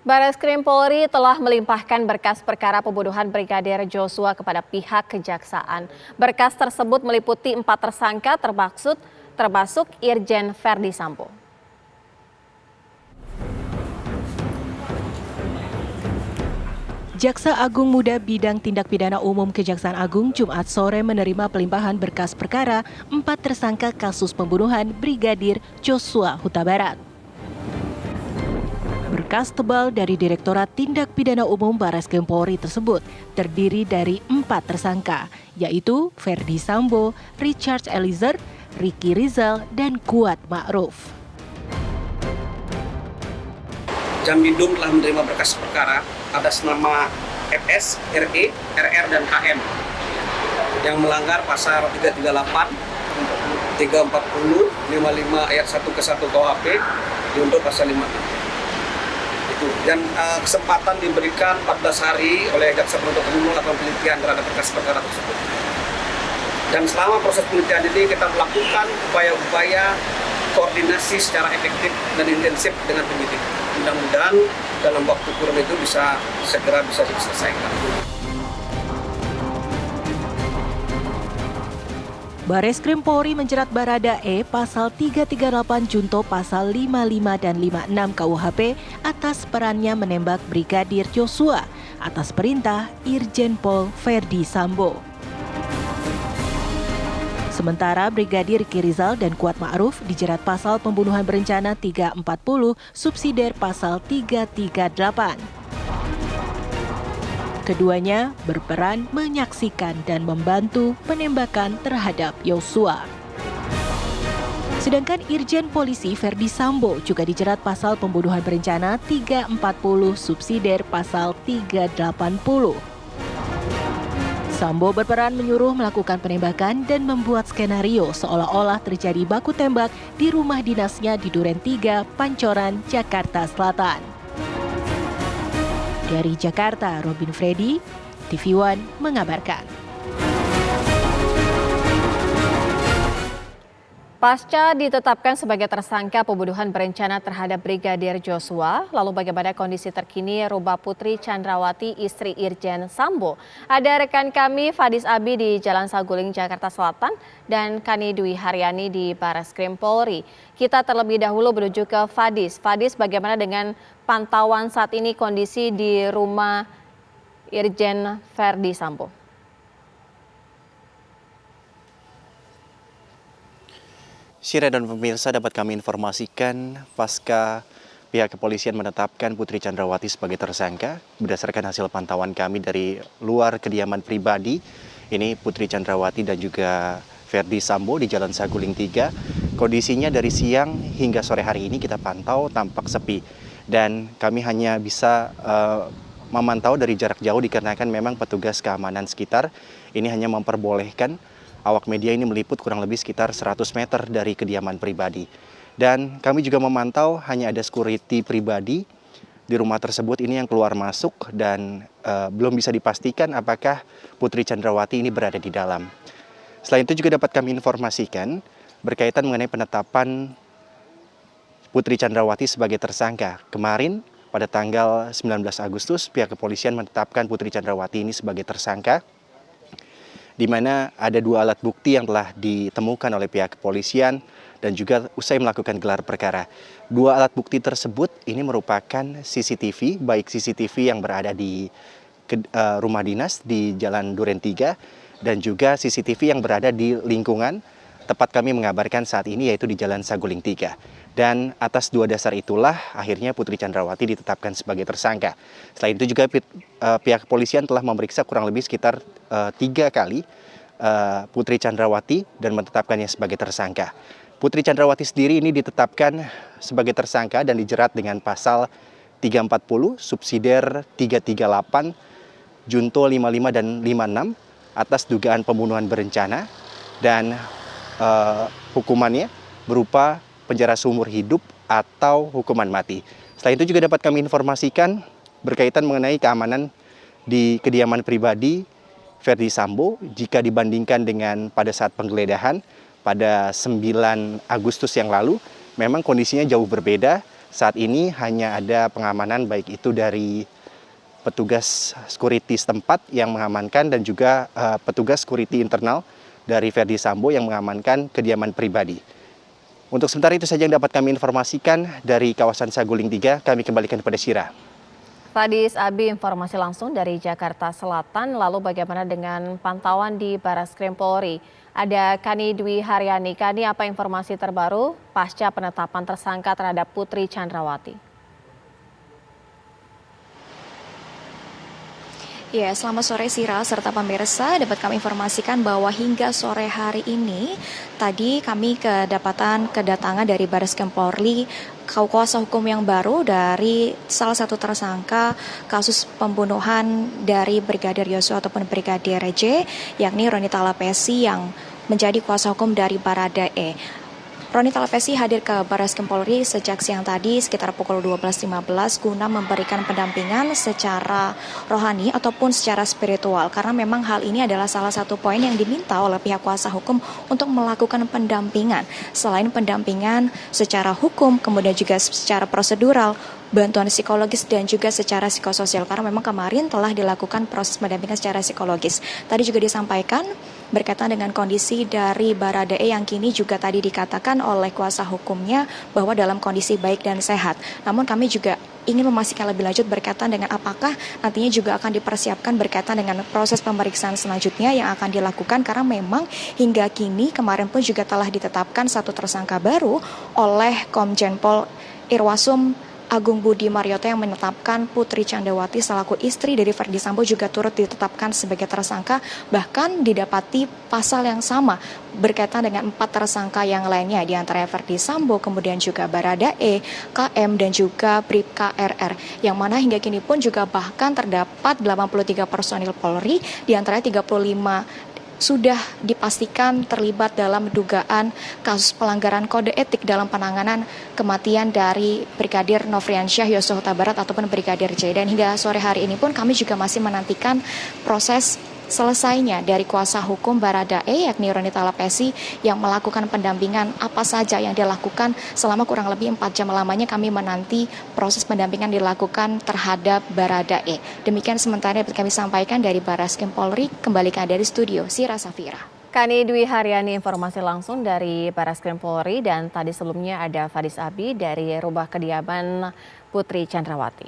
Bareskrim Polri telah melimpahkan berkas perkara pembunuhan Brigadir Joshua kepada pihak kejaksaan. Berkas tersebut meliputi 4 tersangka termasuk Irjen Verdi Sambo. Jaksa Agung Muda Bidang Tindak Pidana Umum Kejaksaan Agung Jumat sore menerima pelimpahan berkas perkara 4 tersangka kasus pembunuhan Brigadir Joshua Huta Barat. Berkas tebal dari Direktorat Tindak Pidana Umum Bareskrim Polri tersebut terdiri dari 4 tersangka, yaitu Verdi Sambo, Richard Eliezer, Ricky Rizal, dan Kuat Ma'ruf. Jambidum telah menerima berkas perkara atas nama FS, RE, RR, dan KM yang melanggar pasal 338, 340, 55 ayat 1 ke 1 KUHP untuk pasal 56. Dan kesempatan diberikan 14 hari oleh jaksa penuntut umum melakukan penelitian terhadap berkas perkara tersebut. Dan selama proses penelitian ini kita melakukan upaya-upaya koordinasi secara efektif dan intensif dengan penyidik. Mudah-mudahan dalam waktu kurun itu segera bisa diselesaikan. Bareskrim Polri menjerat Baradae pasal 338 junto pasal 55 dan 56 KUHP atas perannya menembak Brigadir Joshua atas perintah Irjen Pol Verdi Sambo. Sementara Brigadir Ricky Rizal dan Kuat Ma'ruf dijerat pasal pembunuhan berencana 340 subsidiar pasal 338. Keduanya berperan menyaksikan dan membantu penembakan terhadap Joshua. Sedangkan Irjen Polisi Verdi Sambo juga dijerat pasal pembunuhan berencana 340 subsidiar pasal 380. Sambo berperan menyuruh melakukan penembakan dan membuat skenario seolah-olah terjadi baku tembak di rumah dinasnya di Duren 3, Pancoran, Jakarta Selatan. Dari Jakarta, Robin Freddy, TV One mengabarkan. Pasca ditetapkan sebagai tersangka pembunuhan berencana terhadap Brigadir Joshua, lalu bagaimana kondisi terkini Ruba Putri Chandrawati, istri Irjen Sambo? Ada rekan kami Fadis Abi di Jalan Saguling, Jakarta Selatan, dan Kani Dwi Haryani di Bareskrim Polri. Kita terlebih dahulu menuju ke Fadis. Fadis, bagaimana dengan pantauan saat ini kondisi di rumah Irjen Verdi Sambo? Syira dan pemirsa, dapat kami informasikan pasca pihak kepolisian menetapkan Putri Chandrawati sebagai tersangka. Berdasarkan hasil pantauan kami dari luar kediaman pribadi, ini Putri Chandrawati dan juga Verdi Sambo di Jalan Saguling 3. Kondisinya dari siang hingga sore hari ini kita pantau tampak sepi. Dan kami hanya bisa memantau dari jarak jauh dikarenakan memang petugas keamanan sekitar ini hanya memperbolehkan awak media ini meliput kurang lebih sekitar 100 meter dari kediaman pribadi. Dan kami juga memantau hanya ada security pribadi di rumah tersebut ini yang keluar masuk dan belum bisa dipastikan apakah Putri Chandrawati ini berada di dalam. Selain itu juga dapat kami informasikan berkaitan mengenai penetapan Putri Chandrawati sebagai tersangka. Kemarin pada tanggal 19 Agustus pihak kepolisian menetapkan Putri Chandrawati ini sebagai tersangka, di mana ada 2 alat bukti yang telah ditemukan oleh pihak kepolisian dan juga usai melakukan gelar perkara. 2 alat bukti tersebut ini merupakan CCTV, baik CCTV yang berada di rumah dinas di Jalan Duren 3 dan juga CCTV yang berada di lingkungan tempat kami mengabarkan saat ini, yaitu di Jalan Saguling 3. Dan atas 2 dasar itulah akhirnya Putri Chandrawati ditetapkan sebagai tersangka. Selain itu juga pihak kepolisian telah memeriksa kurang lebih sekitar 3 kali Putri Chandrawati dan menetapkannya sebagai tersangka. Putri Chandrawati sendiri ini ditetapkan sebagai tersangka dan dijerat dengan pasal 340 subsidiar 338 junto 55 dan 56 atas dugaan pembunuhan berencana dan hukumannya berupa penjara seumur hidup atau hukuman mati. Selain itu juga dapat kami informasikan berkaitan mengenai keamanan di kediaman pribadi Verdi Sambo jika dibandingkan dengan pada saat penggeledahan pada 9 Agustus yang lalu, memang kondisinya jauh berbeda Saat ini hanya ada pengamanan baik itu dari petugas security setempat yang mengamankan dan juga petugas security internal dari Verdi Sambo yang mengamankan kediaman pribadi. Untuk sementara itu saja yang dapat kami informasikan dari kawasan Saguling 3, kami kembalikan kepada Syira. Fadis Abi, informasi langsung dari Jakarta Selatan. Lalu bagaimana dengan pantauan di Barreskrim Polri? Ada Kani Dwi Haryani. Kani, apa informasi terbaru pasca penetapan tersangka terhadap Putri Chandrawati? Ya, selamat sore Sira serta pemirsa. Dapat kami informasikan bahwa hingga sore hari ini tadi kami kedatangan dari Barreskrim Polri kuasa hukum yang baru dari salah satu tersangka kasus pembunuhan dari Brigadir Yosua ataupun Brigadir J, yakni Roni Talapesi yang menjadi kuasa hukum dari Baradae. Roni Talapesi hadir ke Barreskrim Polri sejak siang tadi sekitar pukul 12.15 guna memberikan pendampingan secara rohani ataupun secara spiritual, karena memang hal ini adalah salah satu poin yang diminta oleh pihak kuasa hukum untuk melakukan pendampingan. Selain pendampingan secara hukum, kemudian juga secara prosedural, bantuan psikologis dan juga secara psikososial, karena memang kemarin telah dilakukan proses pendampingan secara psikologis. Tadi juga disampaikan berkaitan dengan kondisi dari Baradae yang kini juga tadi dikatakan oleh kuasa hukumnya bahwa dalam kondisi baik dan sehat. Namun kami juga ingin memastikan lebih lanjut berkaitan dengan apakah nantinya juga akan dipersiapkan berkaitan dengan proses pemeriksaan selanjutnya yang akan dilakukan, karena memang hingga kini kemarin pun juga telah ditetapkan satu tersangka baru oleh Komjen Pol Irwasum Agung Budi Marioto yang menetapkan Putri Chandrawati selaku istri dari Verdi Sambo juga turut ditetapkan sebagai tersangka, bahkan didapati pasal yang sama berkaitan dengan 4 tersangka yang lainnya, di antaranya Verdi Sambo, kemudian juga Baradae, KM dan juga Bribka RR, yang mana hingga kini pun juga bahkan terdapat 83 personil Polri, di antaranya 35 sudah dipastikan terlibat dalam dugaan kasus pelanggaran kode etik dalam penanganan kematian dari Brigadir Nofriansyah Yosua Huta Barat ataupun Brigadir J. Dan hingga sore hari ini pun kami juga masih menantikan proses selesainya dari kuasa hukum Baradae yakni Roni Talapesi yang melakukan pendampingan apa saja yang dilakukan selama kurang lebih 4 jam lamanya kami menanti proses pendampingan dilakukan terhadap Baradae. Demikian sementara yang kami sampaikan dari Barreskrim Polri. Kembalikan dari studio Sira Safira. Kani Dwi Haryani, informasi langsung dari Barreskrim Polri, dan tadi sebelumnya ada Fadis Abi dari rumah kediaman Putri Chandrawati.